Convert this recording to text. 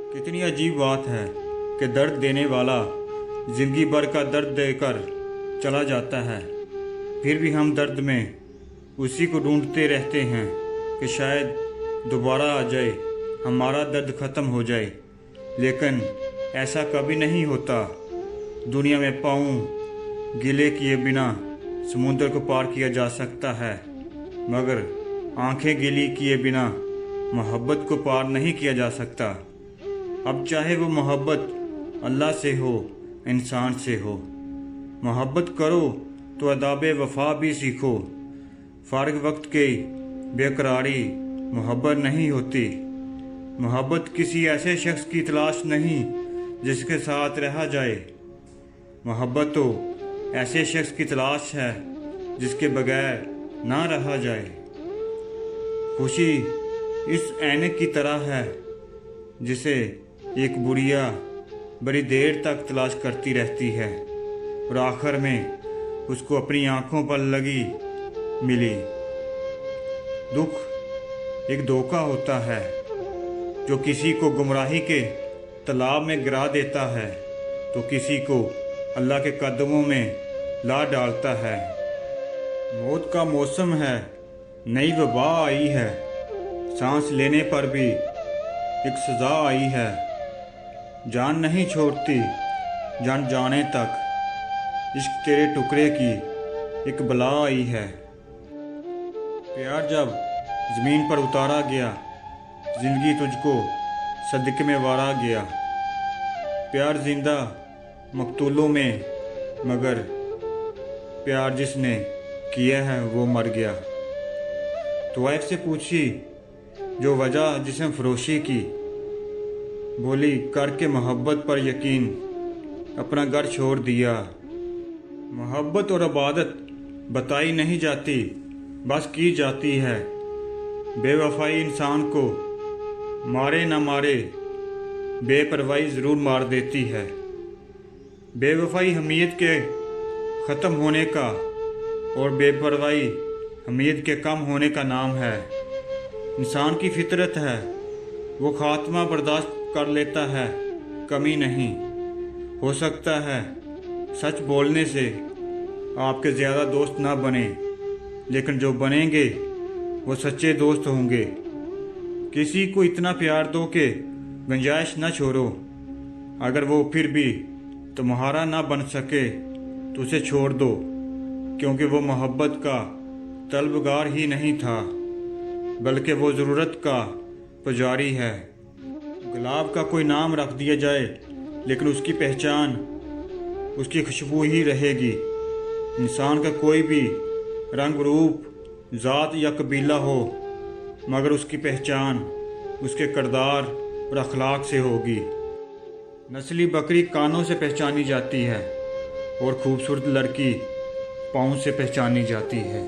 कितनी अजीब बात है कि दर्द देने वाला ज़िंदगी भर का दर्द देकर चला जाता है, फिर भी हम दर्द में उसी को ढूंढते रहते हैं कि शायद दोबारा आ जाए, हमारा दर्द ख़त्म हो जाए। लेकिन ऐसा कभी नहीं होता। दुनिया में पाँव गीले किए बिना समुद्र को पार किया जा सकता है, मगर आंखें गीली किए बिना मोहब्बत को पार नहीं किया जा सकता। अब चाहे वो मोहब्बत अल्लाह से हो, इंसान से हो। मोहब्बत करो तो अदाब वफा भी सीखो। फारग वक्त के बेकरारी मोहब्बत नहीं होती। मोहब्बत किसी ऐसे शख्स की तलाश नहीं जिसके साथ रहा जाए। मोहब्बत तो ऐसे शख्स की तलाश है जिसके बगैर ना रहा जाए। खुशी इस ऐनक की तरह है जिसे एक बुढ़िया बड़ी देर तक तलाश करती रहती है और आखिर में उसको अपनी आंखों पर लगी मिली। दुख एक धोखा होता है जो किसी को गुमराही के तालाब में गिरा देता है तो किसी को अल्लाह के कदमों में ला डालता है। मौत का मौसम है, नई वबा आई है, सांस लेने पर भी एक सज़ा आई है। जान नहीं छोड़ती जान जाने तक, इश्क तेरे टुकड़े की एक बला आई है। प्यार जब ज़मीन पर उतारा गया, ज़िंदगी तुझको सदक़े में वारा गया। प्यार जिंदा मकतूलों में, मगर प्यार जिसने किया है वो मर गया। तो वाइफ से पूछी जो वजह जिसने फरोशी की, बोली करके मोहब्बत पर यकीन अपना घर छोड़ दिया। मोहब्बत और इबादत बताई नहीं जाती, बस की जाती है। बेवफाई इंसान को मारे ना मारे, बेपरवाही ज़रूर मार देती है। बेवफाई हमीयत के ख़त्म होने का और बेपरवाही हमीयत के कम होने का नाम है। इंसान की फितरत है, वो खात्मा बर्दाश्त कर लेता है, कमी नहीं। हो सकता है सच बोलने से आपके ज़्यादा दोस्त ना बने, लेकिन जो बनेंगे वो सच्चे दोस्त होंगे। किसी को इतना प्यार दो कि गुंजाइश न छोड़ो। अगर वो फिर भी तुम्हारा ना बन सके तो उसे छोड़ दो, क्योंकि वो मोहब्बत का तलबगार ही नहीं था, बल्कि वो ज़रूरत का पुजारी है। गुलाब का कोई नाम रख दिया जाए, लेकिन उसकी पहचान उसकी खुशबू ही रहेगी। इंसान का कोई भी रंग रूप, ज़ात या कबीला हो, मगर उसकी पहचान उसके किरदार और अखलाक से होगी। नस्ली बकरी कानों से पहचानी जाती है और खूबसूरत लड़की पाँव से पहचानी जाती है।